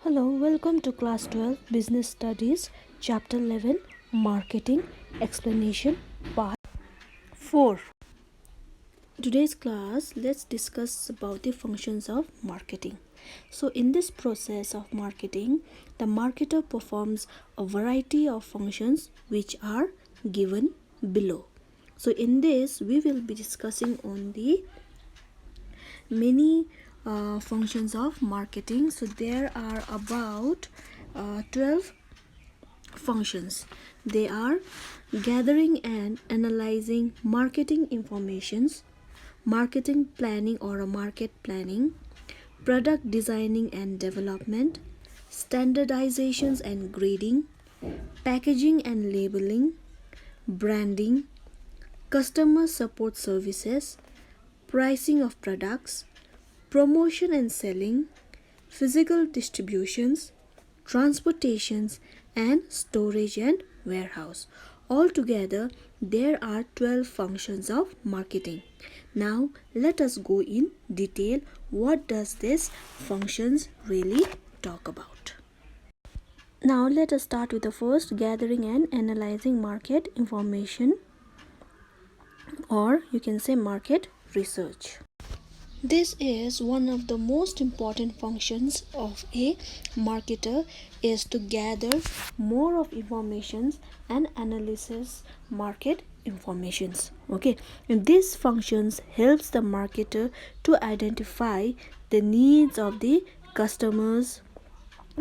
Hello, welcome to class 12 Business Studies, chapter 11 Marketing Explanation, part 4. Today's class, let's discuss about the functions of marketing. So in this process of marketing, the marketer performs a variety of functions which are given below. So in this, we will be discussing on the many functions of marketing. So there are about 12 functions. They are gathering and analyzing marketing informations, marketing planning or a market planning, product designing and development, standardizations and grading, packaging and labeling, branding, customer support services, pricing of products, promotion and selling, physical distributions, transportations, and storage and warehouse. Altogether, there are 12 functions of marketing. Now, let us go in detail. What does this functions really talk about? Now, let us start with the first, gathering and analyzing market information, or you can say market research. This is one of the most important functions of a marketer, is to gather more of informations and analysis market informations. Okay, and these functions helps the marketer to identify the needs of the customers,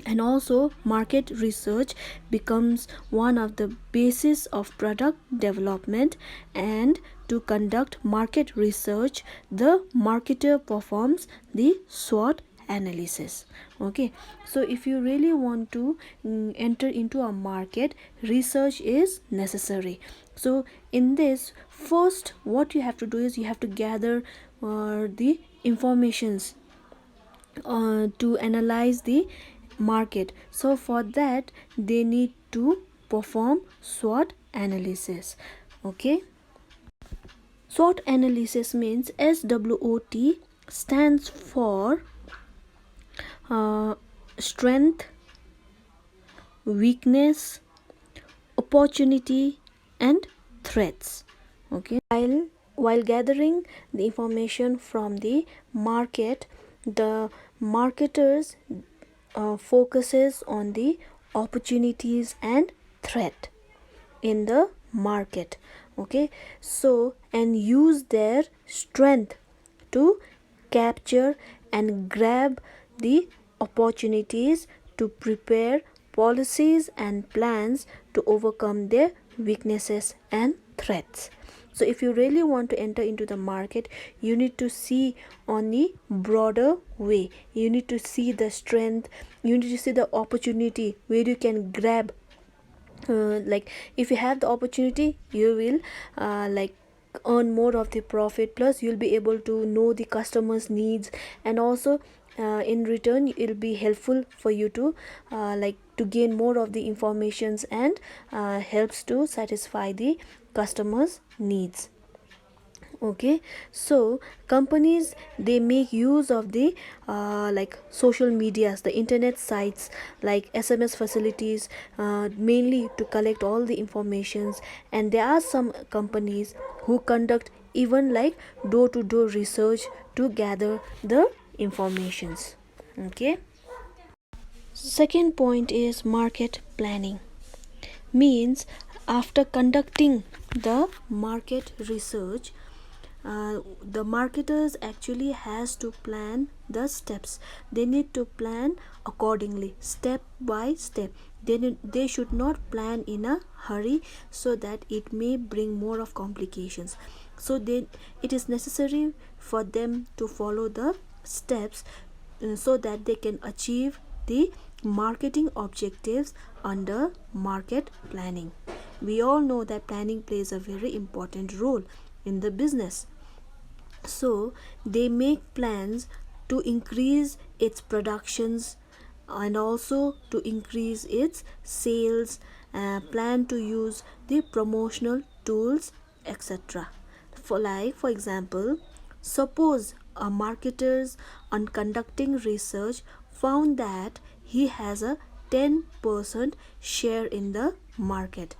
and also market research becomes one of the basis of product development. And to conduct market research, the marketer performs the SWOT analysis. Okay, so if you really want to enter into a market, research is necessary. So in this, first what you have to do is you have to gather the informations to analyze the market. So for that, they need to perform SWOT analysis. Okay, SWOT analysis means SWOT stands for strength, weakness, opportunity, and threats. Okay, while gathering the information from the market, the marketers focuses on the opportunities and threat in the market. Okay, so and use their strength to capture and grab the opportunities, to prepare policies and plans to overcome their weaknesses and threats. So if you really want to enter into the market, you need to see on the broader way. You need to see the strength, you need to see the opportunity where you can grab. Like if you have the opportunity, you will like earn more of the profit, plus you'll be able to know the customers needs, and also in return it will be helpful for you to like to gain more of the informations, and helps to satisfy the customers needs. Okay, so companies, they make use of the like social medias, the internet sites, like SMS facilities, mainly to collect all the informations. And there are some companies who conduct even like door-to-door research to gather the informations. Okay, second point is market planning. Means after conducting the market research, the marketers actually has to plan the steps. They need to plan accordingly, step by step. They should not plan in a hurry, so that it may bring more of complications. So it is necessary for them to follow the steps, so that they can achieve the marketing objectives under market planning. We all know that planning plays a very important role in the business. So they make plans to increase its productions, and also to increase its sales, plan to use the promotional tools, etc. For example, suppose a marketers on conducting research found that he has a 10% share in the market,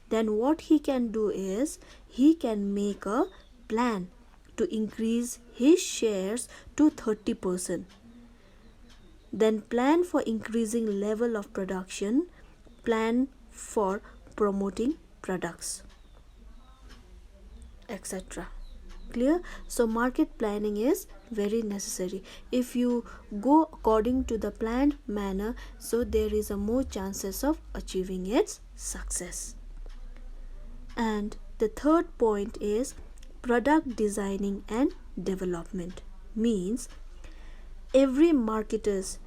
then what he can do is he can make a plan to increase his shares to 30%. Then plan for increasing level of production, plan for promoting products, etc. Clear? So market planning is very necessary. If you go according to the planned manner, so there is a more chances of achieving its success. And the third point is product designing and development. Means every marketers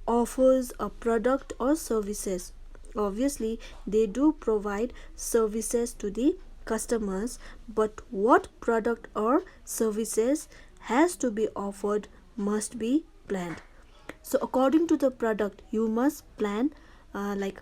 offers a product or services. Obviously they do provide services to the customers, but what product or services has to be offered must be planned. So according to the product you must plan, according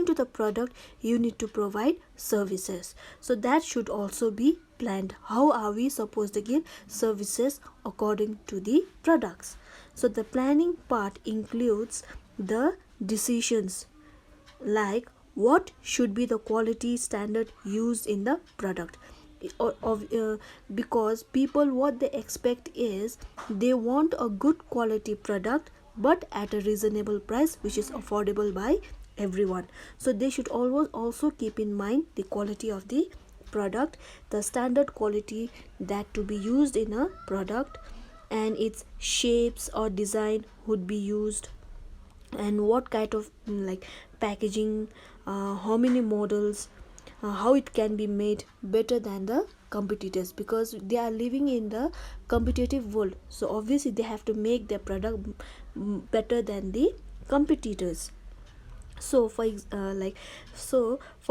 to the product you need to provide services, so that should also be planned. How are we supposed to give services according to the products? So the planning part includes the decisions like what should be the quality standard used in the product, because people what they expect is they want a good quality product but at a reasonable price which is affordable by everyone. So they should always also keep in mind the quality of the product, the standard quality that to be used in a product, and its shapes or design would be used, and what kind of packaging, how many models, how it can be made better than the competitors, because they are living in the competitive world. So obviously they have to make their product better than the competitors. So for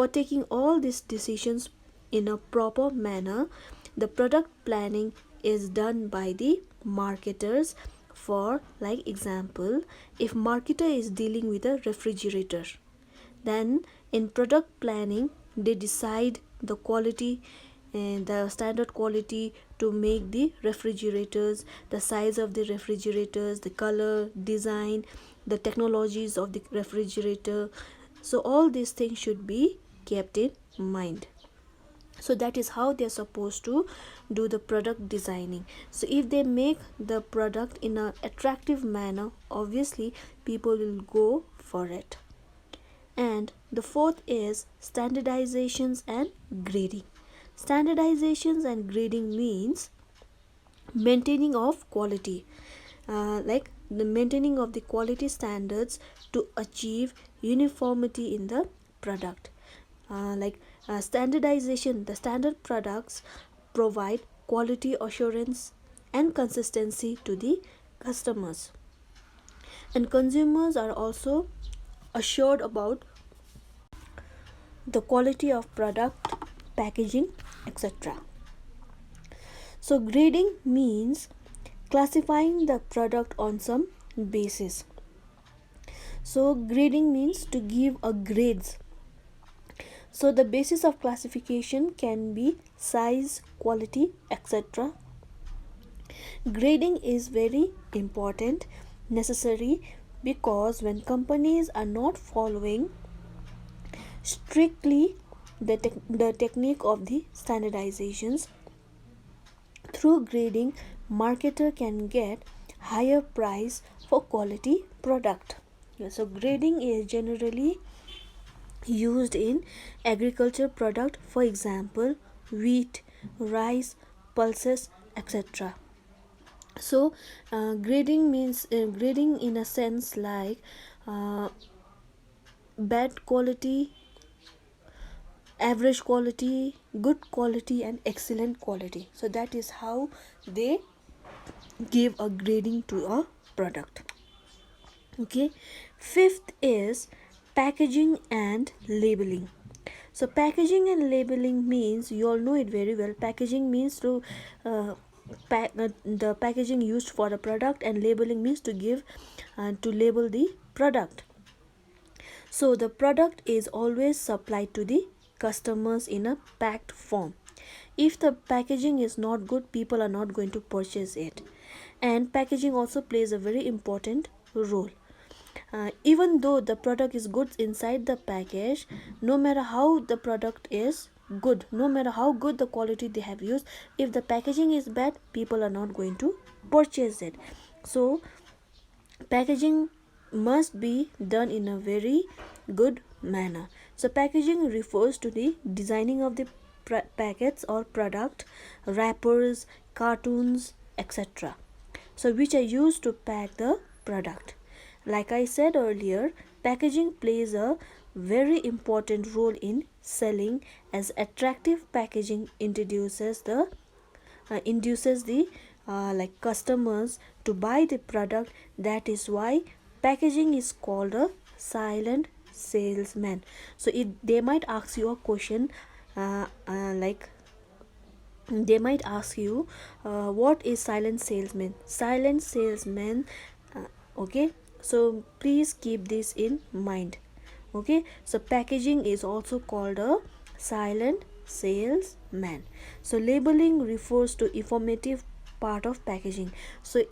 taking all these decisions in a proper manner, the product planning is done by the marketers. For like example, if marketer is dealing with a refrigerator, then in product planning they decide the quality and the standard quality to make the refrigerators, the size of the refrigerators, the color, design, the technologies of the refrigerator. So all these things should be kept in mind. So that is how they are supposed to do the product designing. So if they make the product in an attractive manner, obviously people will go for it. And the fourth is standardizations and grading. Standardizations and grading means maintaining of quality, like the maintaining of the quality standards to achieve uniformity in the product. Standardization, the standard products provide quality assurance and consistency to the customers, and consumers are also assured about the quality of product, packaging, etc. So grading means classifying the product on some basis. So grading means to give a grades. So the basis of classification can be size, quality, etc. Grading is very important, necessary, because when companies are not following strictly the technique of the standardizations, through grading marketer can get higher price for quality product. So grading is generally used in agriculture product, for example wheat, rice, pulses, etc. So grading means grading in a sense like bad quality, average quality, good quality, and excellent quality. So that is how they give a grading to a product. Okay, fifth is packaging and labeling. So packaging and labeling means, you all know it very well, packaging means to the packaging used for the product, and labeling means to give to label the product. So the product is always supplied to the customers in a packed form. If the packaging is not good, people are not going to purchase it. And packaging also plays a very important role. Even though the product is good inside the package, no matter how the product is good, no matter how good the quality they have used, if the packaging is bad, people are not going to purchase it. So packaging must be done in a very good manner. So packaging refers to the designing of the packets or product, wrappers, cartoons, etc., so which are used to pack the product. Like I said earlier, packaging plays a very important role in selling, as attractive packaging induces the customers to buy the product. That is why packaging is called a silent salesman. So they might ask you a question, like they might ask you, what is silent salesman? Silent salesman, okay, so please keep this in mind. Okay, so packaging is also called a silent salesman. So labeling refers to informative part of packaging. So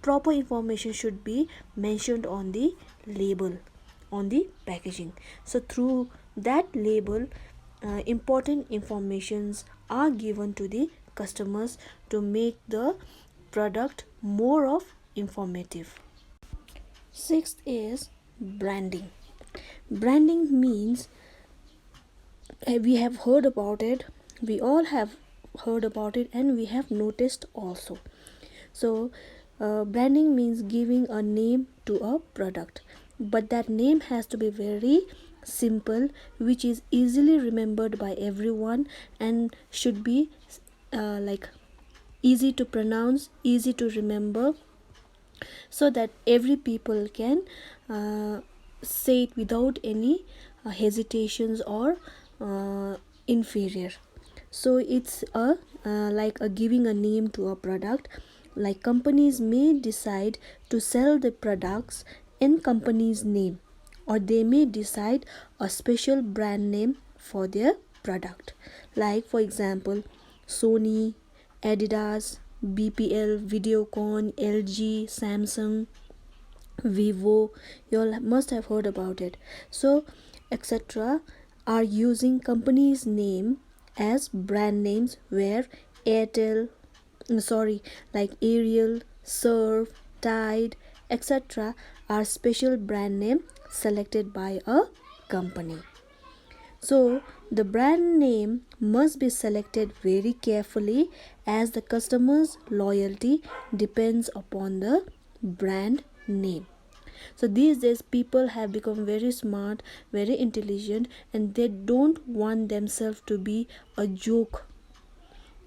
proper information should be mentioned on the label, on the packaging. So through that label, important informations are given to the customers to make the product more of informative. Sixth is branding. Branding means, we have heard about it, we all have heard about it, and we have noticed also. So branding means giving a name to a product, but that name has to be very simple, which is easily remembered by everyone, and should be easy to pronounce, easy to remember, so that every people can say it without any hesitations or inferior. So it's a like a giving a name to a product. Like companies may decide to sell the products in company's name, or they may decide a special brand name for their product. Like for example, Sony, Adidas, BPL, Videocon, LG, Samsung, Vivo, you all must have heard about it. So etc. are using company's name as brand names, where Airtel, like Ariel, Surf, Tide, etc. are special brand name selected by a company. So the brand name must be selected very carefully, as the customer's loyalty depends upon the brand name. So these days people have become very smart, very intelligent, and they don't want themselves to be a joke,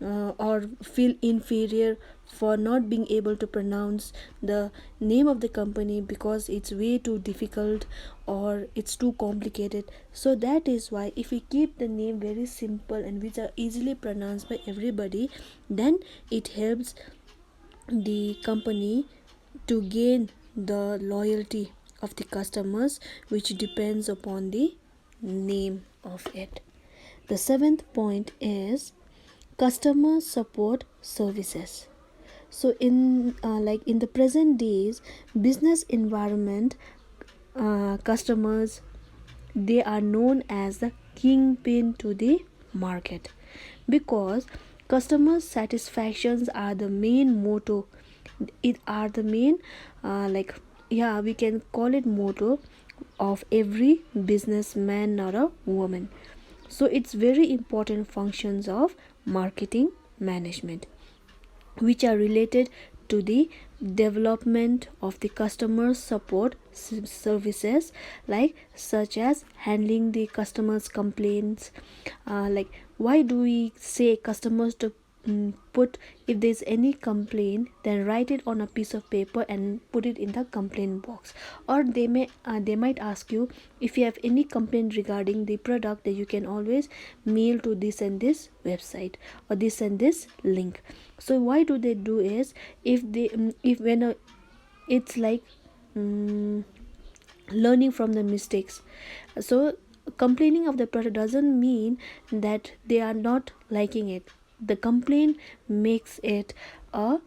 or feel inferior for not being able to pronounce the name of the company because it's way too difficult or it's too complicated. So that is why if we keep the name very simple and which are easily pronounced by everybody, then it helps the company to gain the loyalty of the customers, which depends upon the name of it. The seventh point is customer support services. So in the present days business environment, customers, they are known as the kingpin to the market, because customer satisfactions are the main motto. It are the main we can call it motto of every businessman or a woman. So it's very important functions of marketing management, which are related to the development of the customer support services, like such as handling the customers complaints. Like why do we say customers to put, if there's any complaint, then write it on a piece of paper and put it in the complaint box. Or they might ask you, if you have any complaint regarding the product, that you can always mail to this and this website or this and this link. So why do they do is, if they if when it's like learning from the mistakes. So complaining of the product doesn't mean that they are not liking it. The complaint makes it a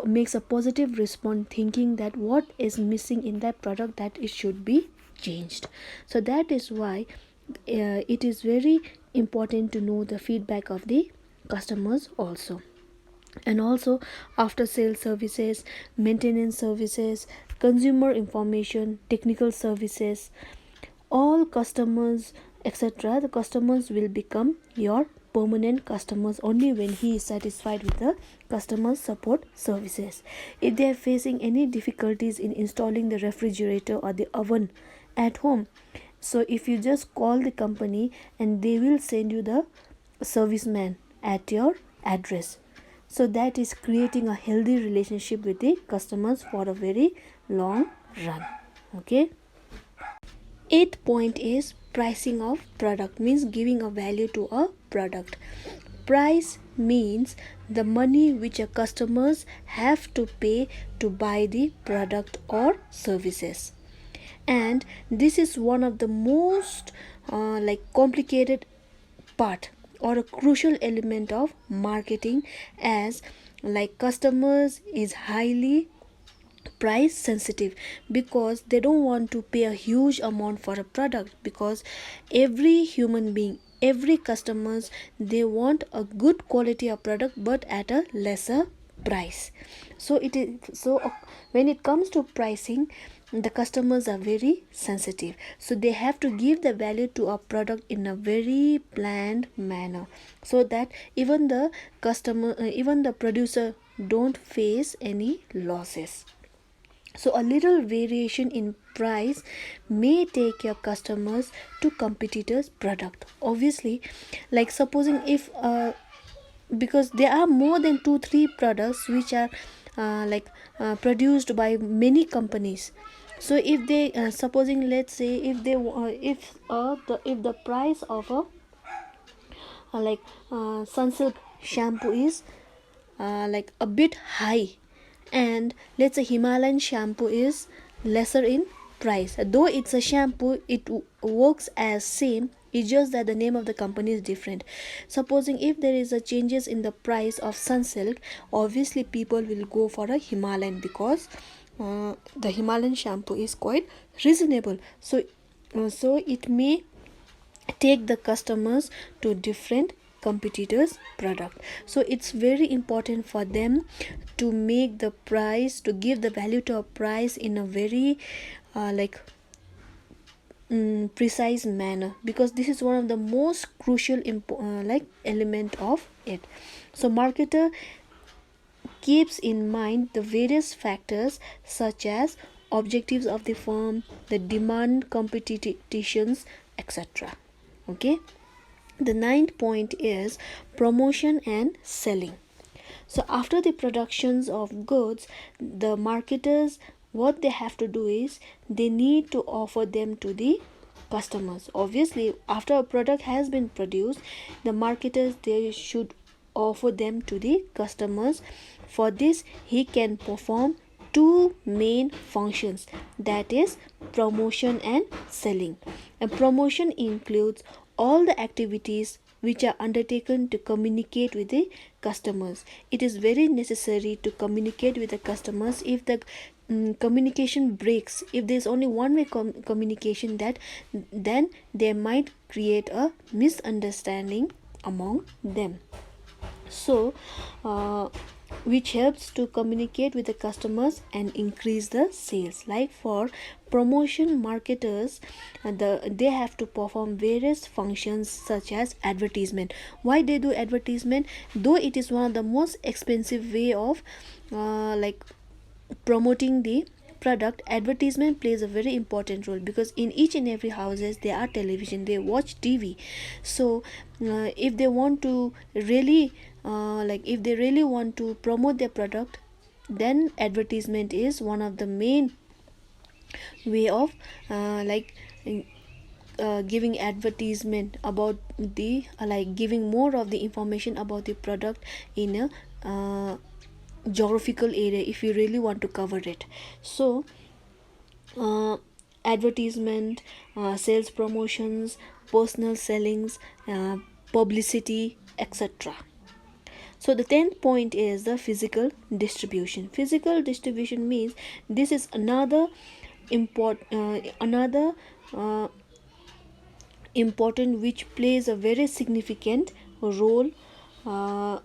makes a positive response, thinking that what is missing in that product, that it should be changed. So that is why it is very important to know the feedback of the customers also. And also after sales services, maintenance services, consumer information, technical services, all customers, etc., the customers will become your permanent customers only when he is satisfied with the customer support services. If they are facing any difficulties in installing the refrigerator or the oven at home, so if you just call the company and they will send you the serviceman at your address. So that is creating a healthy relationship with the customers for a very long run. Okay. Eighth point is pricing of product, means giving a value to a product. Price means the money which a customers have to pay to buy the product or services. And this is one of the most complicated part or a crucial element of marketing, as like customers is highly price sensitive, because they don't want to pay a huge amount for a product, because every human being, every customers, they want a good quality of product but at a lesser price. So it is so when it comes to pricing, the customers are very sensitive, so they have to give the value to a product in a very planned manner, so that even the customer, even the producer don't face any losses. So a little variation in price may take your customers to competitors product. Obviously, like supposing if because there are more than 2-3 products which are produced by many companies. So if they supposing, let's say, if they if the price of a Sunsilk shampoo is a bit high, and let's say Himalayan shampoo is lesser in price, though it's a shampoo, it works as same, it's just that the name of the company is different. Supposing if there is a changes in the price of Sunsilk, obviously people will go for a Himalayan, because the Himalayan shampoo is quite reasonable. So it may take the customers to different competitors product. So it's very important for them to make the price, to give the value to a price in a very precise manner, because this is one of the most crucial element of it. So marketer keeps in mind the various factors such as objectives of the firm, the demand, competitions, etc. Okay. The ninth point is promotion and selling. So after the productions of goods, the marketers, what they have to do is they need to offer them to the customers. Obviously, after a product has been produced, the marketers, they should offer them to the customers. For this, he can perform two main functions, that is promotion and selling. And promotion includes all the activities which are undertaken to communicate with the customers. It is very necessary to communicate with the customers. If the communication breaks, if there is only one way communication, that then there might create a misunderstanding among them. So which helps to communicate with the customers and increase the sales. Like for promotion marketers, they have to perform various functions such as advertisement. Why they do advertisement? Though it is one of the most expensive way of promoting the product, advertisement plays a very important role, because in each and every houses there are television, they watch TV. So if they want to really if they really want to promote their product, then advertisement is one of the main way of giving advertisement about the giving more of the information about the product in a geographical area, if you really want to cover it. So advertisement, sales promotions, personal sellings, publicity, etc. So the 10th point is the physical distribution. Physical distribution means this is another uh, important, which plays a very significant role, uh,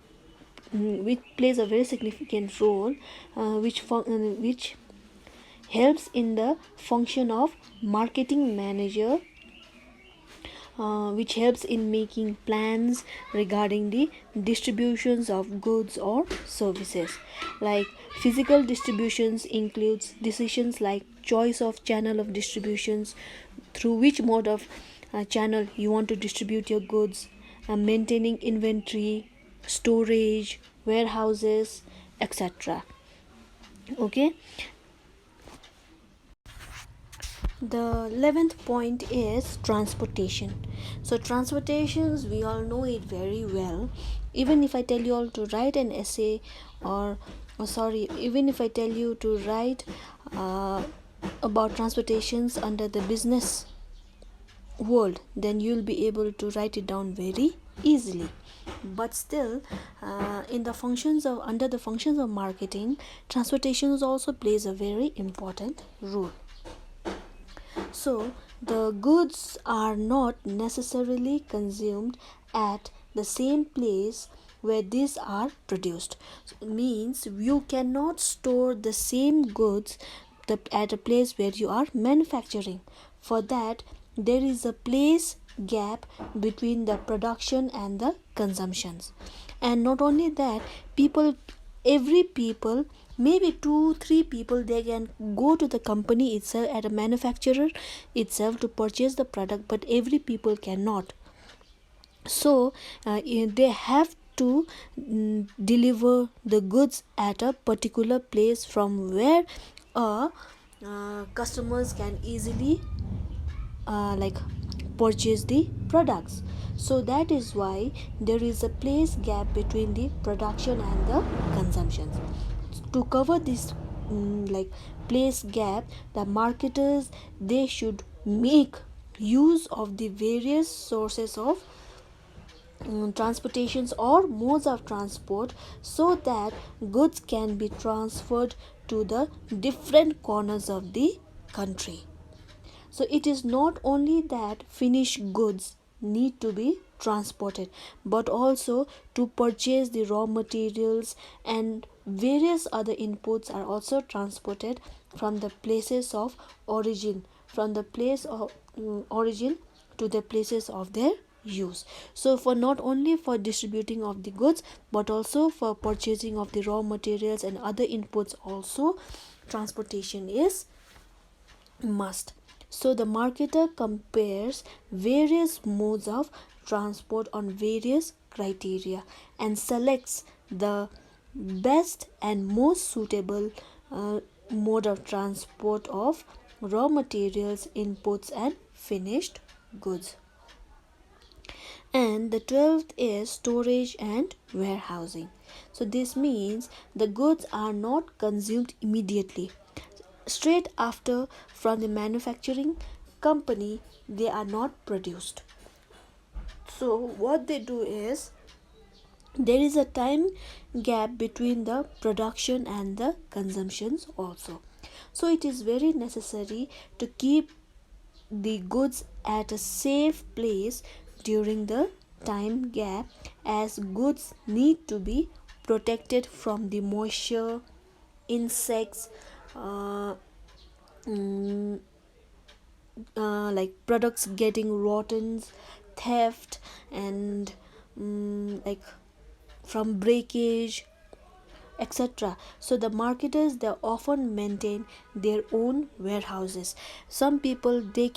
which helps in the function of marketing manager, which helps in making plans regarding the distributions of goods or services. Like physical distributions includes decisions like choice of channel of distributions, through which mode of channel you want to distribute your goods, maintaining inventory, storage, warehouses, etc. Okay. The 11th point is transportation. So transportations, we all know it very well. Even if I tell you all to write an essay, even if I tell you to write about transportations under the business world, then you'll be able to write it down very easily. But still, in the functions of under the functions of marketing, transportation also plays a very important role. So the goods are not necessarily consumed at the same place where these are produced. So means you cannot store the same goods at a place where you are manufacturing. For that, there is a place gap between the production and the consumptions. And not only that, every people, maybe 2-3 people, they can go to the company itself, at a manufacturer itself, to purchase the product, but every people cannot. So they have to deliver the goods at a particular place from where customers can easily purchase the products. So that is why there is a place gap between the production and the consumptions. To cover this place gap, the marketers, they should make use of the various sources of transportations or modes of transport, so that goods can be transferred to the different corners of the country. So it is not only that finished goods need to be transported, but also to purchase the raw materials, and various other inputs are also transported from the places of origin, from the place of origin to the places of their use. So for not only for distributing of the goods, but also for purchasing of the raw materials and other inputs also, transportation is must. So the marketer compares various modes of transport on various criteria and selects the best and most suitable mode of transport of raw materials, inputs, and finished goods. And the 12th is storage and warehousing. So this means the goods are not consumed immediately. Straight after from the manufacturing company, they are not produced. So what they do is, there is a time gap between the production and the consumptions also. So it is very necessary to keep the goods at a safe place during the time gap, as goods need to be protected from the moisture, insects, like products getting rotten, theft, and from breakage, etc. So the marketers, they often maintain their own warehouses. Some people, they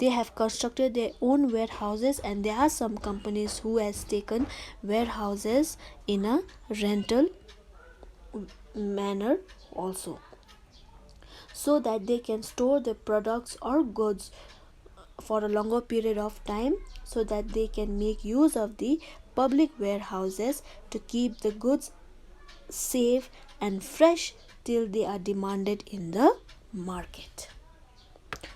have constructed their own warehouses, and there are some companies who has taken warehouses in a rental manner also, so that they can store the products or goods for a longer period of time, so that they can make use of the public warehouses to keep the goods safe and fresh till they are demanded in the market.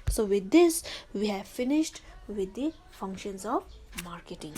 So with this, we have finished with the functions of marketing.